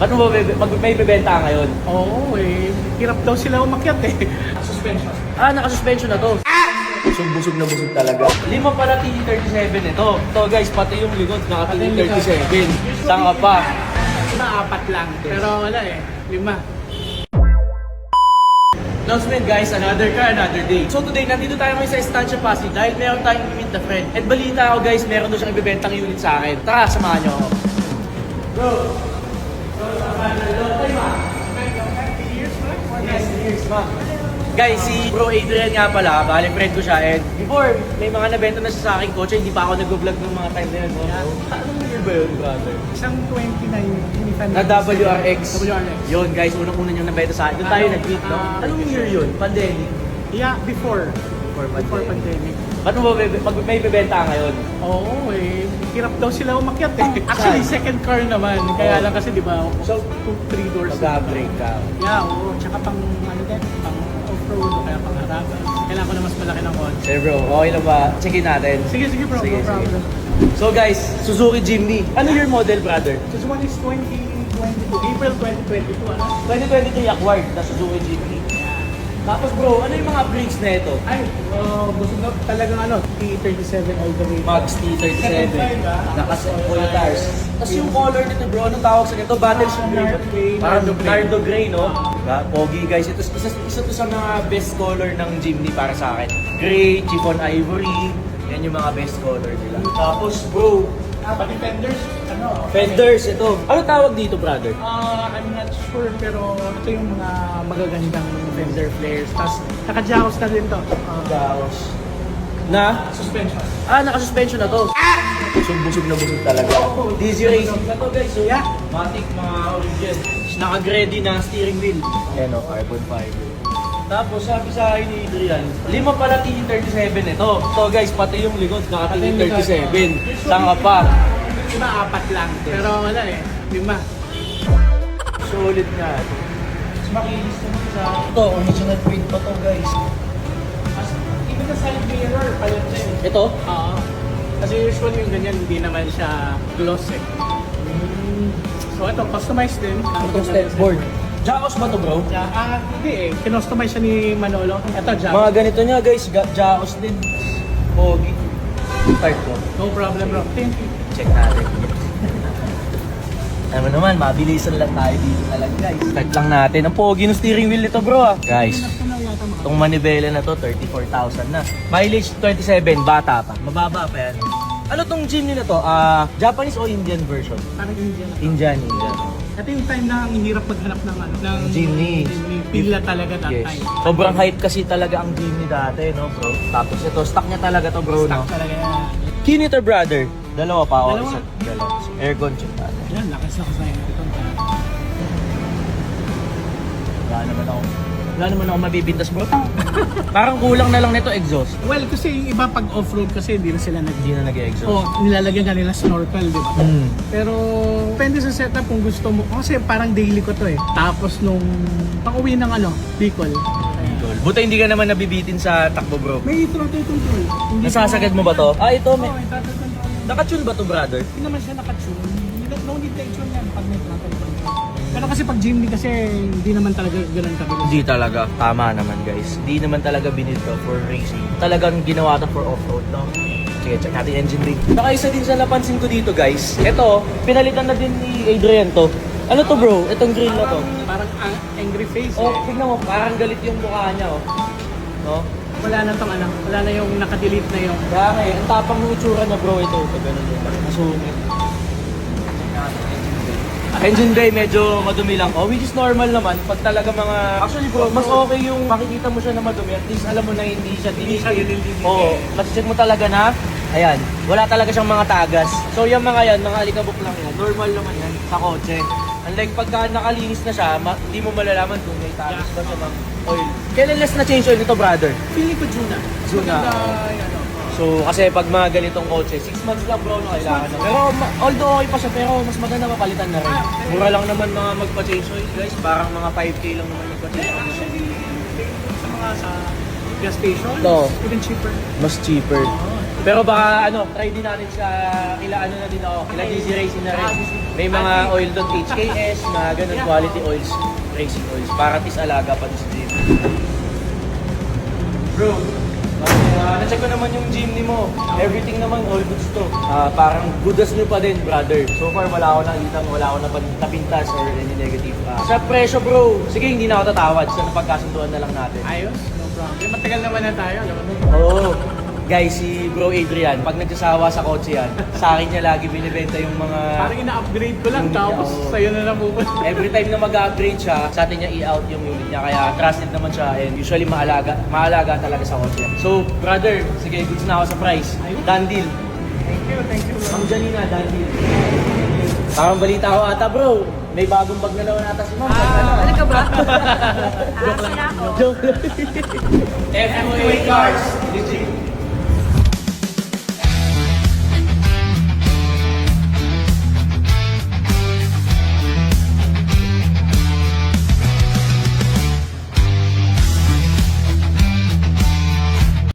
Ba't mo ba may bebenta ka ngayon? Oo, hirap daw sila umakyat eh. Suspension. Naka-suspension na to. Busog na busog talaga. Lima pala TE37 ito. Ito guys, pati yung likod naka TE37. Saan ka pa? Apat lang. Pero wala eh, 5. Announcement guys, another car, another day. So today, nandito tayo ngayon sa Estancia Pasig dahil meron tayong meet the friend. At balita ako guys, meron doon siyang ibibentang unit sa akin. Tara, samahan niyo ako. Bro! So, samahan niyo. Long time ah. Yes, 3 years ma. Guys, si Bro Adrian nga pala, bali friend ko siya. And before, may mga nabenta na siya sa aking kotse, hindi pa ako nag-vlog ng mga time na yun. No? Anong year ba yun, brother? Isang 29 Na WRX. WRX. Yun guys, unang-una niyang nabenta sa akin. Doon tayo nag-meet, no? Anong year yun? Pandemic? Yeah, before pandemic. Ba't mo ba may bebenta ka ngayon? Oo, hirap daw sila umakyat eh. Actually, second car naman. Kaya lang kasi di ba, so 3 doors. Mag-upgrade ka. Yeah, oo. Tsaka pang pang off-road o kaya pang harapan. Kailangan ko na mas malaki ng kotse. Sige bro, okay lang ba? Sige natin. Sige bro, Sige, no problem. So guys, Suzuki Jimny. Ano your model, brother? This one is 2022, April 2022, ano? 2023 acquired na Suzuki Jimny. Tapos bro, ano yung mga brakes na ito? Ay, gusto na talagang ano, T37 all the way. Max T37. Nakaset full tires. Tapos yung color nito bro, anong tawag sa nito? Battleship Gray. Parang Nardo Gray, no? Pogi guys, ito isa to sa mga best color ng Jimny para sa akin. Gray, chiffon ivory, yan yung mga best color nila. Tapos bro, Pati fenders, ano? fenders, ito. Ano tawag dito, brother? I'm not sure, pero ito yung mga magagandang fender flares. Tapos, naka-jaws na din to. Gaos. Na? Suspension. Naka-suspension na to. Busog na busog talaga. Dizzy Racing na to guys. So yeah, matic mga origin. Naka-ready na steering wheel. Ayan o, carbon fiber. Tapos sabi sa akin ni Adrian, 5 pala TE37 ito. So guys, pati yung likod naka TE37. Saan ka pa? Iba, 4 lang. Pero wala eh, 5. Solid nga. Mas makinis naman sa... Ito, original print pa to guys. Even the side mirror, palit siya eh. Ito? Oo. Kasi usually yung ganyan, hindi naman siya gloss eh. So ito, customized din. Itong step board. Jaos ba to bro? Hindi eh. Kinustomize siya ni Manolo. Ito, Jack. Mga ganito niya guys, Jaos din. Pogi. Start ko. No problem bro. Thank you. Check natin. Alam mo naman, mabilisan lang tayo dito talaga guys. Start lang natin. Ang pogi ng steering wheel nito bro ah. Guys, itong manibela na to, 34,000 na. Mileage 27, bata pa. Mababa pa yan. Ano tong Jimny na to? Japanese o Indian version? Parang Indian. Indian. Ito yung time na ang hirap maghanap ng ano, ng Jimny. Pila talaga that Yes. time. Sobrang hype kasi talaga ang Jimny dati, no bro? Tapos ito, stock niya talaga to bro, no? Stock talaga yan. Key nito brother. Dalawa pa ako. Dalawa. Dalawa. Aircon check natin. Yan, lakas ako sa inyo. Wala naman ako mabibintas bro. Parang kulang na lang nito exhaust. Well, kasi yung iba pag off-road kasi hindi na sila Hindi na nag-exhaust. nilalagyan ka nila snorkel, di ba? Pero depende sa setup kung gusto mo. Kasi parang daily ko to eh. Tapos nung pang-uwi ng ano, Bicol. Buta hindi ka naman nabibitin sa takbo bro. May throttle control. Hindi Nasasagad mo ba to? Ito may... Oo, may throttle control. Nakatune ba to brother? Hindi naman siya nakatune. No need to tune yan pag may throttle control. Pero kasi pag Jimny kasi hindi naman talaga ganun kabilis. Hindi talaga. Tama naman guys. Hindi naman talaga binid to for racing. Talagang ginawa to for off-road no? Sige, check natin engine ring. Saka isa din sa napansin ko dito guys. Ito, pinalitan na din ni Adrian to. Ano to bro? Itong grill na to. Parang angry face Oh, eh. tignan mo, parang galit yung mukha niya oh. No? Wala na tong ano, wala na yung nakadelete na yung. Kaya nga eh, ang tapang ng itsura na bro ito. Pag ganun yun, masungit. Engine bay medyo madumi lang. Oh, which is normal naman. Pag talaga mga... Actually bro, mas okay yung makikita mo siya na madumi. At least alam mo na hindi siya dinidin. Oo, kasi check mo talaga na, ayan, wala talaga siyang mga tagas. So yung mga yan, mga alikabok lang yan. Normal naman yan sa kotse. Unlike pagka nakalinis na siya, hindi mo malalaman kung may tagas ba siya ng oil. Kailan last na change oil nito brother? Feeling ko Juna. Juna. Ano, So, kasi pag mga ganitong kotse, 6 months lang bro na kailangan na. Pero although okay pa siya, pero mas maganda mapalitan na rin. Mura lang naman mga magpa-change oil guys, parang mga 5K lang naman magpa-change oil. actually, sa mga sa gas station, No. even cheaper. Mas cheaper. Pero baka try din natin sa kila na din ako, kila GZ Racing na rin. May mga oil doon, HKS, mga ganun, quality oils, racing oils. Para at least alaga pa sa gym. Bro, na-check ko naman yung Jimny mo. Everything naman, all goods to. Parang good as new pa din, brother. So far, wala ako nakita, wala ako napintas or any negative. Sa presyo, bro, sige, hindi na ako tatawad. Sa napagkasunduan na lang natin. Ayos, no problem. Matagal naman na tayo, alam mo. Oo. Guys, si Bro Adrian, pag nagsasawa sa kotse yan, sa akin niya lagi binibenta yung mga... Parang ina-upgrade ko lang, Unit tapos niya, oo. sa'yo na lang pupunta. Every time na mag-upgrade siya, sa atin niya i-out yung unit niya. Kaya trusted naman siya and usually maalaga talaga sa kotse. So, brother, sige, goods na ako sa price. Done deal. Thank you. Ma'am Janina, done deal. Parang balita ko ata, bro. May bagong bag na naman ata si Ma'am. Talaga ba? Sila ako. Joke lang. FMOA Cars, legit.